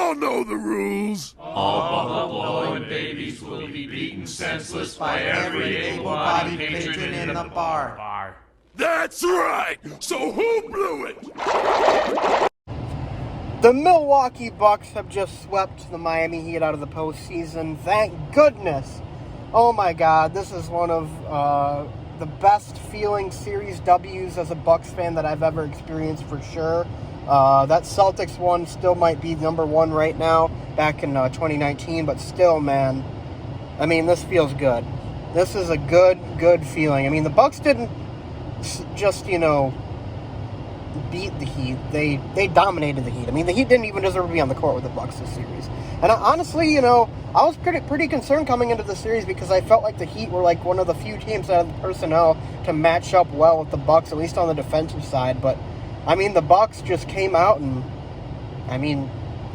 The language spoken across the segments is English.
all know the rules. All buffalo and babies will be beaten senseless by every able-bodied patron in the bar. That's right! So who blew it? The Milwaukee Bucks have just swept the Miami Heat out of the postseason. Thank goodness. Oh my God, this is one of the best feeling series W's as a Bucks fan that I've ever experienced for sure. That Celtics one still might be number one right now, back in 2019, but still, man, I mean, this feels good. This is a good feeling. I mean, the Bucks didn't just, beat the Heat. They dominated the Heat. I mean, the Heat didn't even deserve to be on the court with the Bucks this series. And honestly, I was pretty concerned coming into the series because I felt like the Heat were like one of the few teams that had the personnel to match up well with the Bucks, at least on the defensive side. But I mean, the Bucks just came out and, I mean,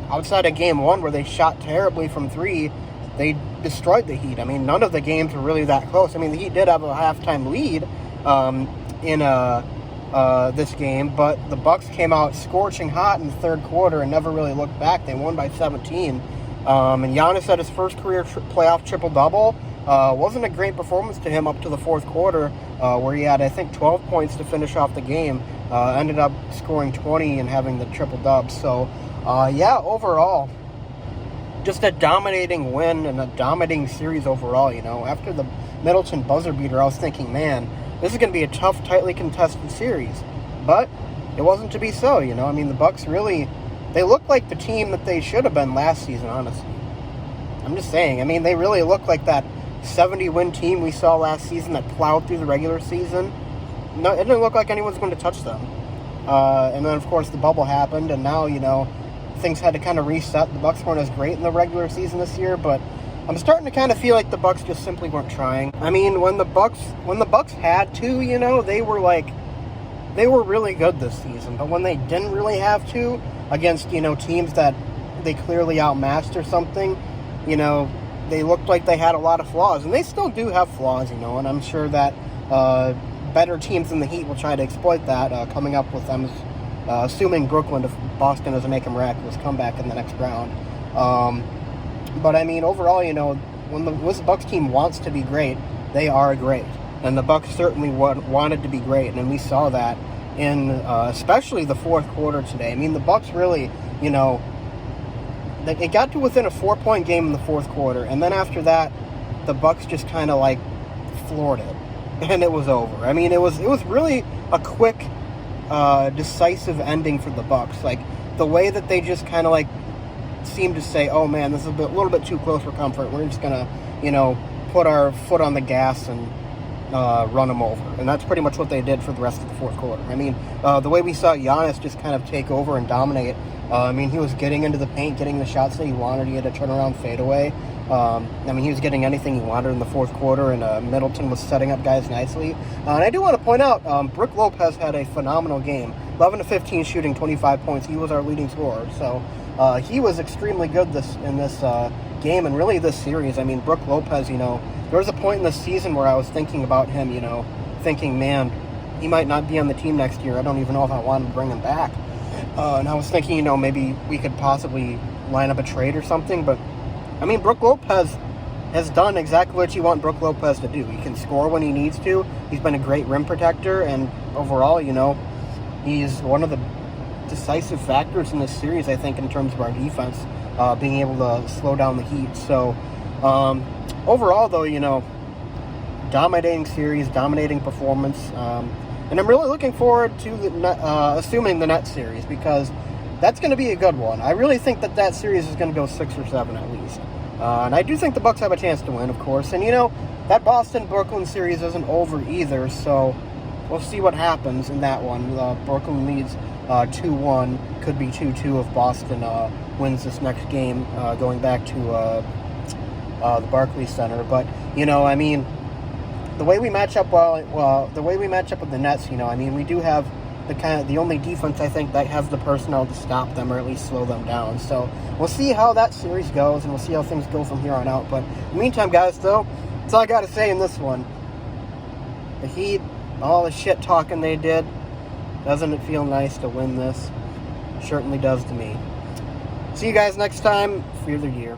outside of game one where they shot terribly from three, they destroyed the Heat. I mean, none of the games were really that close. I mean, the Heat did have a halftime lead in this game, but the Bucks came out scorching hot in the third quarter and never really looked back. They won by 17. And Giannis had his first career playoff triple-double. Wasn't a great performance to him up to the fourth quarter, where he had, I think, 12 points to finish off the game. Ended up scoring 20 and having the triple-dub. So, yeah, overall, just a dominating win and a dominating series overall, After the Middleton buzzer beater, I was thinking, man, this is going to be a tough, tightly contested series. But it wasn't to be so, I mean, the Bucks really, they look like the team that they should have been last season, honestly. I'm just saying. I mean, they really look like that 70-win team we saw last season that plowed through the regular season. No, it didn't look like anyone was going to touch them. And then, of course, the bubble happened, and now, things had to kind of reset. The Bucks weren't as great in the regular season this year, but I'm starting to kind of feel like the Bucks just simply weren't trying. I mean, when the Bucks had to, they were really good this season. But when they didn't really have to, against, teams that they clearly outmatched or something, they looked like they had a lot of flaws. And they still do have flaws, and I'm sure that better teams than the Heat will try to exploit that, coming up with them, assuming Brooklyn, if Boston doesn't make a miraculous comeback in the next round. But, I mean, overall, when this Bucks team wants to be great, they are great. And the Bucks certainly wanted to be great, and we saw that in especially the fourth quarter today. I mean, the Bucks really, it got to within a 4-point game in the fourth quarter, and then after that, the Bucks just kind of, floored it, and it was over. I mean, it was really a quick, decisive ending for the Bucks. The way that they just kind of, seemed to say, oh man, this is a little bit too close for comfort. We're just gonna, put our foot on the gas and run them over. And that's pretty much what they did for the rest of the fourth quarter. I mean, the way we saw Giannis just kind of take over and dominate. I mean, he was getting into the paint, getting the shots that he wanted. He had a turnaround fadeaway. I mean, he was getting anything he wanted in the fourth quarter, and Middleton was setting up guys nicely. And I do want to point out, Brook Lopez had a phenomenal game. 11 to 15 shooting, 25 points. He was our leading scorer. So he was extremely good in this game and really this series. I mean, Brook Lopez, there was a point in the season where I was thinking about him, thinking, man, he might not be on the team next year. I don't even know if I want to bring him back. And I was thinking, maybe we could possibly line up a trade or something. But, I mean, Brook Lopez has done exactly what you want Brook Lopez to do. He can score when he needs to. He's been a great rim protector. And overall, he's one of the decisive factors in this series, I think, in terms of our defense, being able to slow down the Heat. So, overall, though, dominating series, dominating performance. And I'm really looking forward to assuming the Nets series, because that's going to be a good one. I really think that series is going to go 6 or 7 at least. And I do think the Bucks have a chance to win, of course. And, that Boston-Brooklyn series isn't over either, so we'll see what happens in that one. Brooklyn leads 2-1, could be 2-2 if Boston wins this next game, going back to the Barclays Center. But, I mean, the way we match up the way we match up with the Nets, I mean, we do have the only defense, I think, that has the personnel to stop them or at least slow them down. So we'll see how that series goes, and we'll see how things go from here on out. But in the meantime, guys, though, that's all I got to say in this one. The Heat, all the shit talking they did, doesn't it feel nice to win this? Certainly does to me. See you guys next time. Fear the gear.